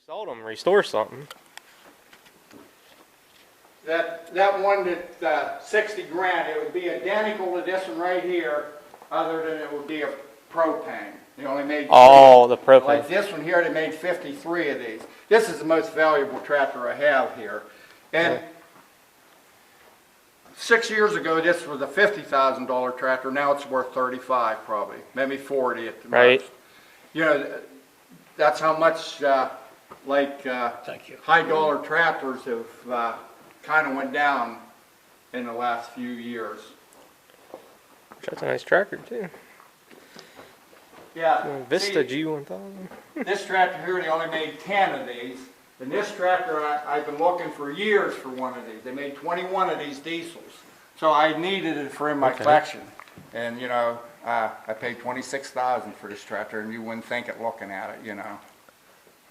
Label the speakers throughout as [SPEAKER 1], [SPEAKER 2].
[SPEAKER 1] seldom restore something.
[SPEAKER 2] That one that 60 grand, it would be identical to this one right here, other than it would be a propane. They only made
[SPEAKER 1] the propane.
[SPEAKER 2] Like this one here, they made 53 of these. This is the most valuable tractor I have here. And 6 years ago, this was a $50,000 tractor. Now it's worth 35 probably, maybe 40 at the
[SPEAKER 1] Right.
[SPEAKER 2] most. You know, that's how much high dollar tractors have kind of went down in the last few years.
[SPEAKER 1] That's a nice tractor too.
[SPEAKER 2] Yeah.
[SPEAKER 1] Vista
[SPEAKER 2] see,
[SPEAKER 1] G1000.
[SPEAKER 2] This tractor here, they only made 10 of these. And this tractor, I've been looking for years for one of these. They made 21 of these diesels. So I needed it for in my collection. And you know, I paid $26,000 for this tractor, and you wouldn't think it looking at it, you know.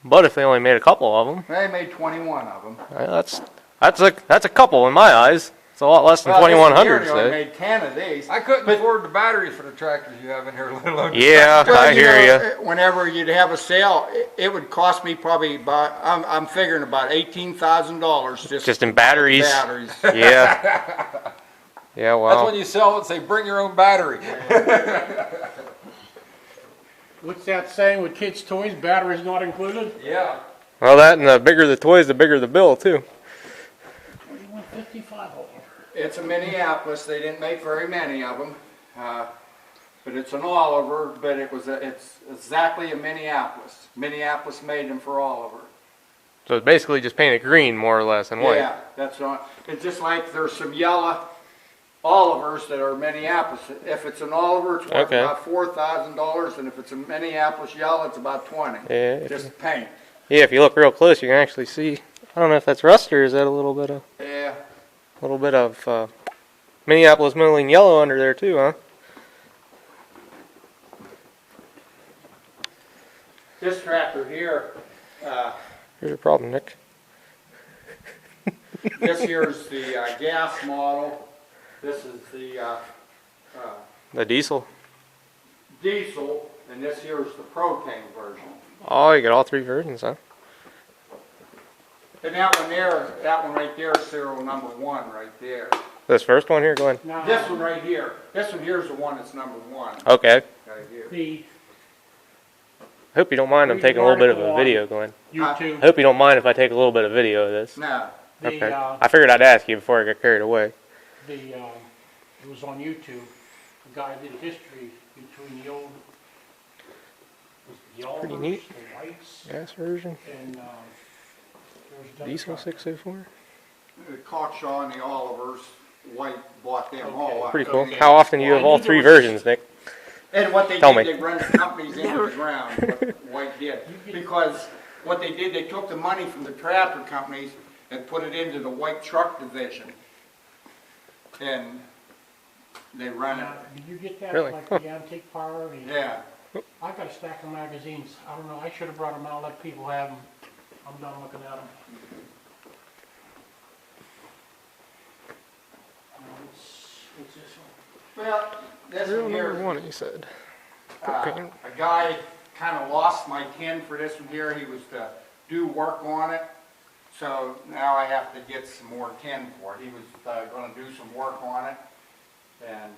[SPEAKER 1] But if they only made a couple of them,
[SPEAKER 2] They made 21 of them.
[SPEAKER 1] that's a couple in my eyes. It's a lot less than 2,100.
[SPEAKER 2] They only made 10 of these.
[SPEAKER 3] I couldn't afford the batteries for the tractors you have in here, let alone.
[SPEAKER 1] Yeah,
[SPEAKER 2] Well,
[SPEAKER 1] I hear you.
[SPEAKER 2] Whenever you'd have a sale, it would cost me probably about, I'm figuring about $18,000
[SPEAKER 1] Just in batteries.
[SPEAKER 2] Batteries.
[SPEAKER 1] Yeah. Yeah,
[SPEAKER 3] That's
[SPEAKER 1] well.
[SPEAKER 3] when you sell it, say bring your own battery.
[SPEAKER 4] What's that saying with kids' toys? Batteries not included?
[SPEAKER 3] Yeah.
[SPEAKER 1] Well, that and the bigger the toys, the bigger the bill too.
[SPEAKER 4] 55 of them.
[SPEAKER 2] It's a Minneapolis. They didn't make very many of them, but it's an Oliver. But it's exactly a Minneapolis. Minneapolis made them for Oliver.
[SPEAKER 1] So it's basically just painted green, more or less, and white.
[SPEAKER 2] Yeah, that's right. It's just like there's some yellow Olivers that are Minneapolis. If it's an Oliver, it's worth about $4,000, and if it's a Minneapolis yellow, it's about 20.
[SPEAKER 1] Yeah.
[SPEAKER 2] Just paint.
[SPEAKER 1] Yeah, if you look real close, you can actually see. I don't know if that's rust or is that a little bit of Minneapolis Moline yellow under there too, huh?
[SPEAKER 2] This tractor here.
[SPEAKER 1] Here's your problem, Nick.
[SPEAKER 2] This here is the gas model. This is the
[SPEAKER 1] The diesel.
[SPEAKER 2] diesel, and this here is the propane version.
[SPEAKER 1] Oh, you got all three versions, huh?
[SPEAKER 2] And that one right there is serial number 1 right there.
[SPEAKER 1] This first one here, Glenn.
[SPEAKER 4] Now,
[SPEAKER 2] This one right here. This one here is the one that's number 1.
[SPEAKER 1] Okay.
[SPEAKER 2] Right here.
[SPEAKER 4] the
[SPEAKER 1] Hope you don't mind I'm taking a little bit of a video, Glenn.
[SPEAKER 4] YouTube,
[SPEAKER 1] Hope you don't mind if I take a little bit of video of this.
[SPEAKER 2] No.
[SPEAKER 1] Okay. I figured I'd ask you before I got carried away.
[SPEAKER 4] it was on YouTube. The guy did a history between the old,
[SPEAKER 1] Pretty neat.
[SPEAKER 4] the whites,
[SPEAKER 1] Gas version.
[SPEAKER 4] and
[SPEAKER 1] Diesel 604.
[SPEAKER 2] The Cockshaw and the Olivers, White bought them all.
[SPEAKER 1] Pretty cool.
[SPEAKER 4] Okay.
[SPEAKER 1] How often do you have all three versions, Nick?
[SPEAKER 2] And what they
[SPEAKER 1] Tell
[SPEAKER 2] did,
[SPEAKER 1] me.
[SPEAKER 2] they run the companies into the ground, what White did. Because what they did, they took the money from the tractor companies and put it into the White truck division. And they run it.
[SPEAKER 4] Did you get that,
[SPEAKER 1] Really?
[SPEAKER 4] like the antique parlor?
[SPEAKER 2] Yeah.
[SPEAKER 4] I got a stack of magazines. I don't know, I should have brought them out, let people have them. I'm done looking at them. What's this one?
[SPEAKER 2] Well, this
[SPEAKER 1] Real
[SPEAKER 2] one
[SPEAKER 1] number
[SPEAKER 2] here,
[SPEAKER 1] 1, you said.
[SPEAKER 2] a guy kind of lost my tin for this one here. He was to do work on it. So now I have to get some more tin for it. He was going to do some work on it. And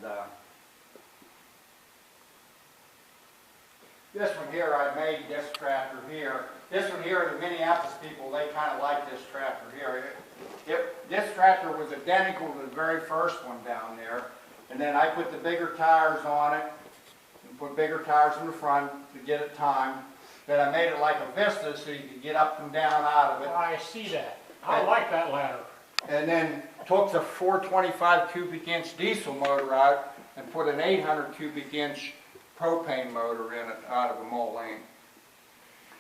[SPEAKER 2] this one here, I made this tractor here. This one here, the Minneapolis people, they kind of like this tractor here. This tractor was identical to the very first one down there. And then I put the bigger tires on it, and put bigger tires in the front to get it timed. Then I made it like a Vista so you could get up and down out of it.
[SPEAKER 4] I see that. I like that ladder.
[SPEAKER 2] And then took the 425 cubic inch diesel motor out and put an 800 cubic inch propane motor in it out of a Moline.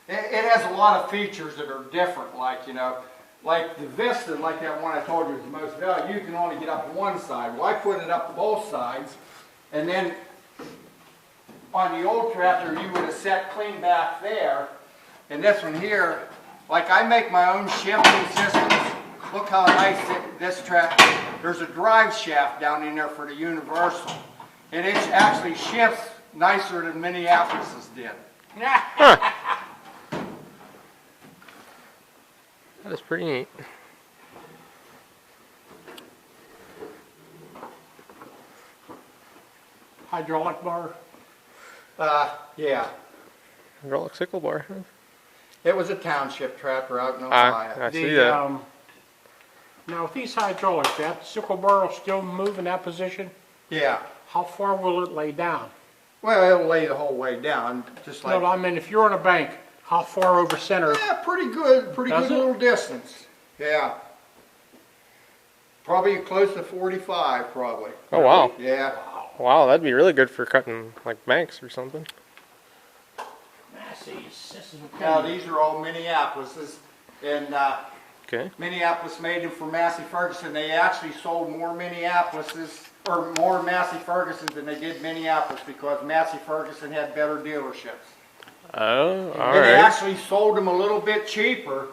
[SPEAKER 2] It has a lot of features that are different, like, you know, like the Vista, like that one I told you is the most valuable, you can only get up one side. Well, I put it up both sides, and then on the old tractor you would have set clean back there, and this one here, like I make my own shifting systems. Look how nice this tractor, there's a drive shaft down in there for the universal, and it actually shifts nicer than Minneapolis's did.
[SPEAKER 1] That is pretty neat.
[SPEAKER 4] Hydraulic bar.
[SPEAKER 2] Yeah.
[SPEAKER 1] Hydraulic sickle bar. Huh?
[SPEAKER 2] It was a township tractor out in Ohio.
[SPEAKER 1] I see that.
[SPEAKER 4] Now with these hydraulics, that sickle bar will still move in that position?
[SPEAKER 2] Yeah.
[SPEAKER 4] How far will it lay down?
[SPEAKER 2] Well, it'll lay the whole way down, just like.
[SPEAKER 4] No, I mean, if you're on a bank, how far over center?
[SPEAKER 2] Yeah, pretty good
[SPEAKER 4] Does it?
[SPEAKER 2] little distance. Yeah. Probably close to 45, probably.
[SPEAKER 1] Oh wow.
[SPEAKER 2] Yeah.
[SPEAKER 1] Wow, that'd be really good for cutting like banks or something.
[SPEAKER 4] Massey's, this is a
[SPEAKER 2] Now,
[SPEAKER 4] pain.
[SPEAKER 2] these are all Minneapolis's, and
[SPEAKER 1] Okay.
[SPEAKER 2] Minneapolis made them for Massey Ferguson. They actually sold more Minneapolis's, or more Massey Fergusons than they did Minneapolis, because Massey Ferguson had better dealerships.
[SPEAKER 1] Oh, all
[SPEAKER 2] And they
[SPEAKER 1] right.
[SPEAKER 2] actually sold them a little bit cheaper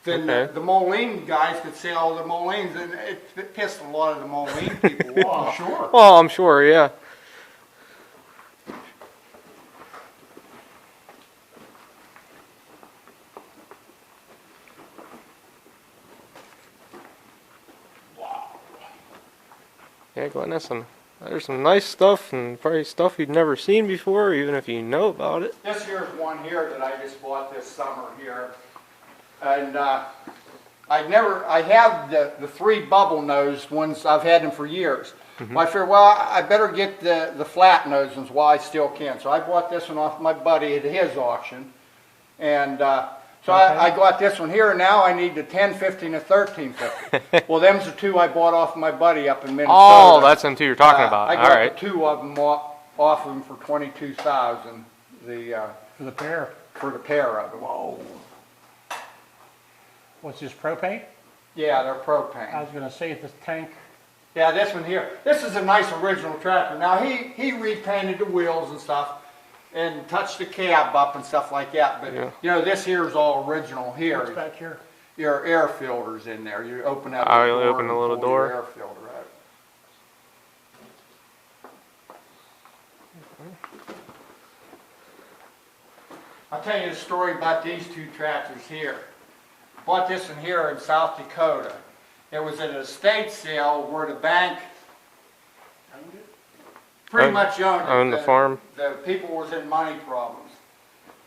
[SPEAKER 2] than
[SPEAKER 1] Okay.
[SPEAKER 2] the Moline guys could sell the Molines, and it pissed a lot of the Moline people
[SPEAKER 4] Oh,
[SPEAKER 2] off.
[SPEAKER 4] sure.
[SPEAKER 1] Well, I'm sure. Yeah. Yeah, Glen, there's some nice stuff and probably stuff you've never seen before, even if you know about it.
[SPEAKER 2] This here's one here that I just bought this summer here. And I have the three bubble nosed ones, I've had them for years. Well, I figured, well, I better get the flat nosed ones while I still can. So I bought this one off my buddy at his auction. And so I got this one here, and now I need the 1050 and the 1350. Well, them's the two I bought off my buddy up in Minnesota.
[SPEAKER 1] Oh, that's them two you're talking about.
[SPEAKER 2] I
[SPEAKER 1] All
[SPEAKER 2] got
[SPEAKER 1] right.
[SPEAKER 2] the two of them off of them for 22,000.
[SPEAKER 4] For the pair.
[SPEAKER 2] For the pair of them.
[SPEAKER 4] Whoa. What's this, propane?
[SPEAKER 2] Yeah, they're propane.
[SPEAKER 4] I was gonna say the tank.
[SPEAKER 2] Yeah, this one here. This is a nice original tractor. Now he repainted the wheels and stuff, and touched the cab up and stuff like that. But
[SPEAKER 1] Yeah.
[SPEAKER 2] you know, this here is all original
[SPEAKER 4] What's
[SPEAKER 2] here.
[SPEAKER 4] back here?
[SPEAKER 2] Your air filter's in there. You open that
[SPEAKER 1] Oh,
[SPEAKER 2] little
[SPEAKER 1] you
[SPEAKER 2] door
[SPEAKER 1] open
[SPEAKER 2] and
[SPEAKER 1] the little
[SPEAKER 2] pull your
[SPEAKER 1] door?
[SPEAKER 2] air filter out. I'll tell you a story about these two tractors here. Bought this one here in South Dakota. It was at an estate sale where the bank pretty much owned it.
[SPEAKER 1] Owned the farm?
[SPEAKER 2] The people was in money problems.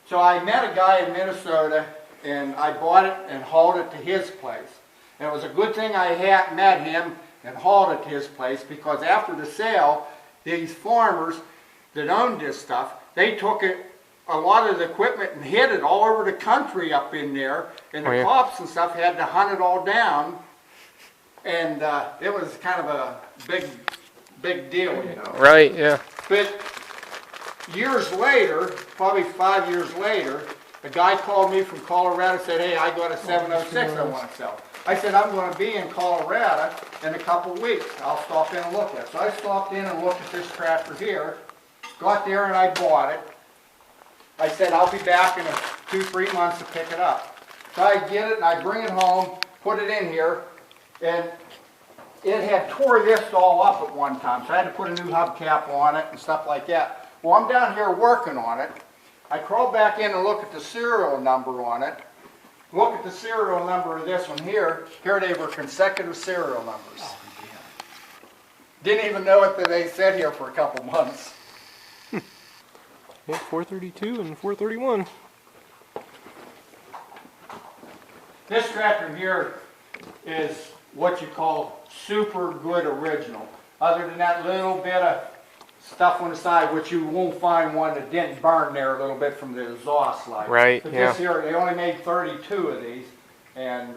[SPEAKER 2] So I met a guy in Minnesota, and I bought it and hauled it to his place. And it was a good thing I had met him and hauled it to his place, because after the sale, these farmers that owned this stuff, they took it, a lot of the equipment, and hid it all over the country up in there, and the
[SPEAKER 1] Oh, yeah.
[SPEAKER 2] cops and stuff had to hunt it all down. And it was kind of a big deal, you know.
[SPEAKER 1] Right. Yeah.
[SPEAKER 2] But years later, probably 5 years later, a guy called me from Colorado and said, hey, I got a 706 I want to sell. I said, I'm going to be in Colorado in a couple weeks. I'll stop in and look at it. So I stopped in and looked at this tractor here, got there and I bought it. I said, I'll be back in 2-3 months to pick it up. So I get it and I bring it home, put it in here, and it had tore this all up at one time, so I had to put a new hubcap on it and stuff like that. Well, I'm down here working on it. I crawl back in and look at the serial number on it. Look at the serial number of this one here. Here they were consecutive serial numbers. Didn't even know it that they sat here for a couple months.
[SPEAKER 1] Yeah, 432 and 431.
[SPEAKER 2] This tractor here is what you call super good original. Other than that little bit of stuff on the side, which you won't find one that didn't burn there a little bit from the exhaust light.
[SPEAKER 1] Right,
[SPEAKER 2] But
[SPEAKER 1] yeah.
[SPEAKER 2] this here, they only made 32 of these, and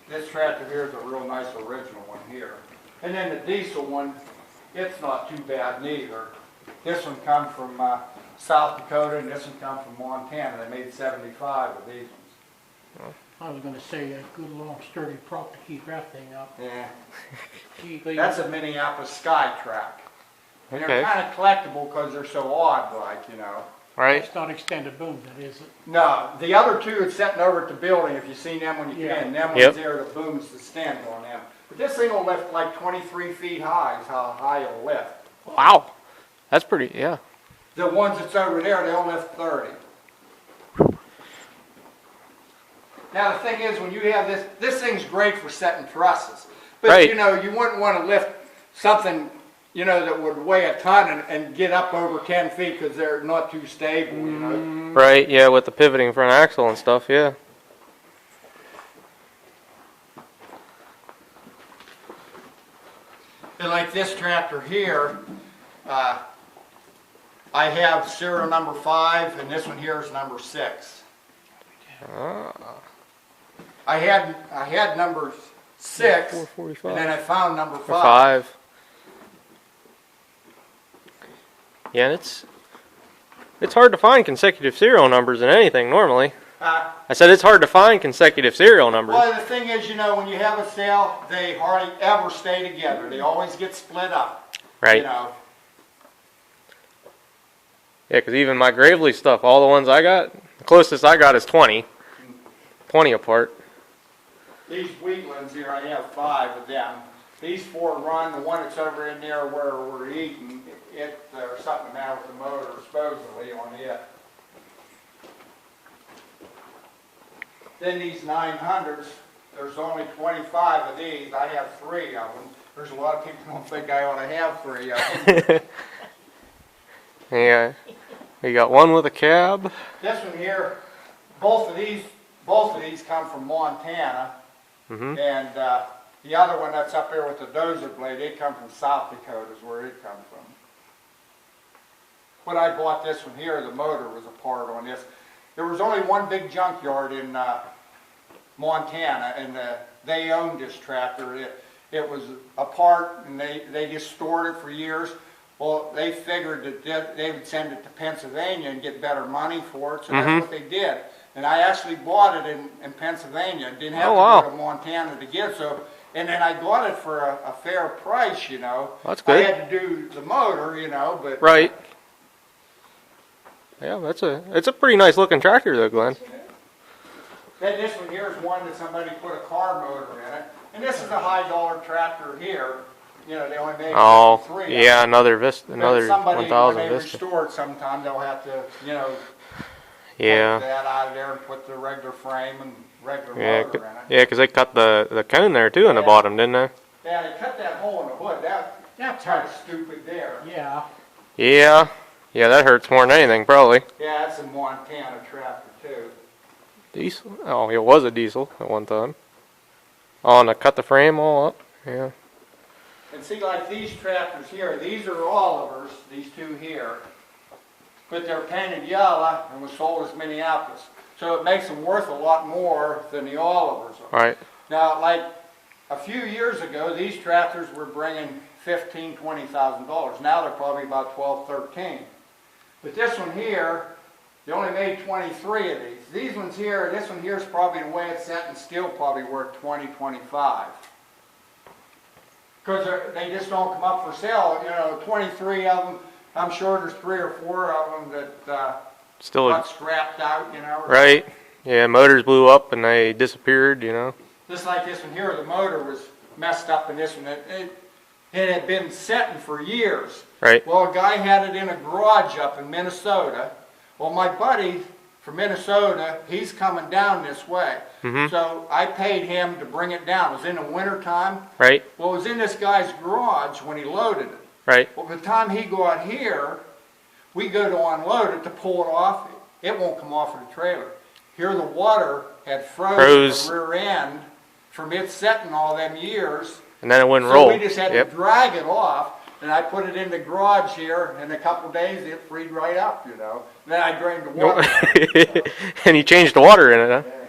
[SPEAKER 2] this tractor here is a real nice original one here. And then the diesel one, it's not too bad neither. This one come from South Dakota, and this one come from Montana. They made 75 of these ones.
[SPEAKER 4] I was gonna say a good long sturdy prop to keep that thing up.
[SPEAKER 2] Yeah.
[SPEAKER 4] Gee,
[SPEAKER 2] That's a Minneapolis Sky Track. And
[SPEAKER 1] Okay.
[SPEAKER 2] they're kind of collectible because they're so odd, like, you know.
[SPEAKER 1] Right.
[SPEAKER 4] It's not extended boom, that is it?
[SPEAKER 2] No, the other two is sitting over at the building, if you've seen them when you
[SPEAKER 4] Yeah.
[SPEAKER 2] can. Them
[SPEAKER 1] Yep.
[SPEAKER 2] ones there, the booms that stand on them. But this thing will lift like 23 feet high is how high it'll lift.
[SPEAKER 1] Wow. That's pretty. Yeah.
[SPEAKER 2] The ones that's over there, they'll lift 30. Now, the thing is, when you have this thing's great for setting trusses. But,
[SPEAKER 1] Right.
[SPEAKER 2] you know, you wouldn't want to lift something, you know, that would weigh a ton and get up over 10 feet because they're not too stable, you know.
[SPEAKER 1] Right, yeah, with the pivoting front axle and stuff, yeah.
[SPEAKER 2] And like this tractor here, I have serial number 5, and this one here is number 6.
[SPEAKER 1] Ah,
[SPEAKER 2] I had number 6, and
[SPEAKER 1] 445.
[SPEAKER 2] then I found number
[SPEAKER 1] Or
[SPEAKER 2] 5.
[SPEAKER 1] 5. Yeah, and it's hard to find consecutive serial numbers in anything normally. I said it's hard to find consecutive serial numbers.
[SPEAKER 2] Well, the thing is, you know, when you have a sale, they hardly ever stay together. They always get split up.
[SPEAKER 1] Right.
[SPEAKER 2] You know.
[SPEAKER 1] Yeah, because even my Gravely stuff, all the ones I got, the closest I got is 20. 20 apart.
[SPEAKER 2] These Wheatlands here, I have 5 of them. These 4 run. The one that's over in there where we're eating, there's something the matter with the motor, supposedly, on it. Then these 900s, there's only 25 of these. I have 3 of them. There's a lot of people who don't think I ought to have 3 of them.
[SPEAKER 1] Yeah. You got one with a cab.
[SPEAKER 2] This one here, both of these come from Montana,
[SPEAKER 1] Mm-hmm.
[SPEAKER 2] and the other one that's up there with the dozer blade, it come from South Dakota is where it come from. When I bought this one here, the motor was a part on this. There was only one big junkyard in Montana, and they owned this tractor. It was a part, and they just stored it for years. Well, they figured that they would send it to Pennsylvania and get better money for it, so that's what they did. And I actually bought it in Pennsylvania. Didn't have to go to Montana to get it. So, and then I got it for a fair price, you know.
[SPEAKER 1] That's good.
[SPEAKER 2] I had to do the motor, you know, but
[SPEAKER 1] Right. Yeah, it's a pretty nice looking tractor though, Glenn.
[SPEAKER 2] then this one here is one that somebody put a car motor in it. And this is a high dollar tractor here. You know, they only made 53
[SPEAKER 1] Oh,
[SPEAKER 2] of
[SPEAKER 1] yeah,
[SPEAKER 2] them.
[SPEAKER 1] another Vista,
[SPEAKER 2] But
[SPEAKER 1] another
[SPEAKER 2] somebody,
[SPEAKER 1] 1000
[SPEAKER 2] when they
[SPEAKER 1] Vista.
[SPEAKER 2] restore it sometime, they'll have to, you know,
[SPEAKER 1] Yeah.
[SPEAKER 2] take that out of there and put the regular frame and regular
[SPEAKER 1] Yeah,
[SPEAKER 2] motor in it.
[SPEAKER 1] yeah, because they cut the cone there too in the
[SPEAKER 2] Yeah.
[SPEAKER 1] bottom, didn't they?
[SPEAKER 2] Yeah, they cut that hole in the hood. That's kind of stupid there.
[SPEAKER 4] Yeah.
[SPEAKER 1] Yeah. Yeah, that hurts more than anything, probably.
[SPEAKER 2] Yeah, that's a Montana tractor too.
[SPEAKER 1] Diesel? Oh, it was a diesel at one time. Oh, and to cut the frame all up? Yeah.
[SPEAKER 2] And see, like these tractors here, these are Oliver's, these two here. But they're painted yellow and was sold as Minneapolis. So it makes them worth a lot more than the Oliver's are.
[SPEAKER 1] Right.
[SPEAKER 2] Now, like a few years ago, these tractors were bringing $15,000, $20,000. Now they're probably about 12, 13. But this one here, they only made 23 of these. These ones here, this one here is probably the way it's set and still probably worth 20, 25. Because they just don't come up for sale. You know, 23 of them, I'm sure there's 3 or 4 of them that
[SPEAKER 1] Still,
[SPEAKER 2] got scrapped out, you know.
[SPEAKER 1] right. Yeah, motors blew up and they disappeared, you know.
[SPEAKER 2] Just like this one here, the motor was messed up in this one. It had been setting for years.
[SPEAKER 1] Right.
[SPEAKER 2] Well, a guy had it in a garage up in Minnesota. Well, my buddy from Minnesota, he's coming down this way.
[SPEAKER 1] Mm-hmm.
[SPEAKER 2] So I paid him to bring it down. It was in the winter time.
[SPEAKER 1] Right.
[SPEAKER 2] Well, it was in this guy's garage when he loaded it.
[SPEAKER 1] Right.
[SPEAKER 2] Well, by the time he got here, we go to unload it to pull it off. It won't come off of the trailer. Here the water had froze the rear end from it setting all them years.
[SPEAKER 1] And then it wouldn't
[SPEAKER 2] So
[SPEAKER 1] roll.
[SPEAKER 2] we just had to drag it off, and I put it in the garage here. In a couple days, it freed right up, you know. Then I drained the water.
[SPEAKER 1] And you changed the water in it, huh?
[SPEAKER 2] Yeah.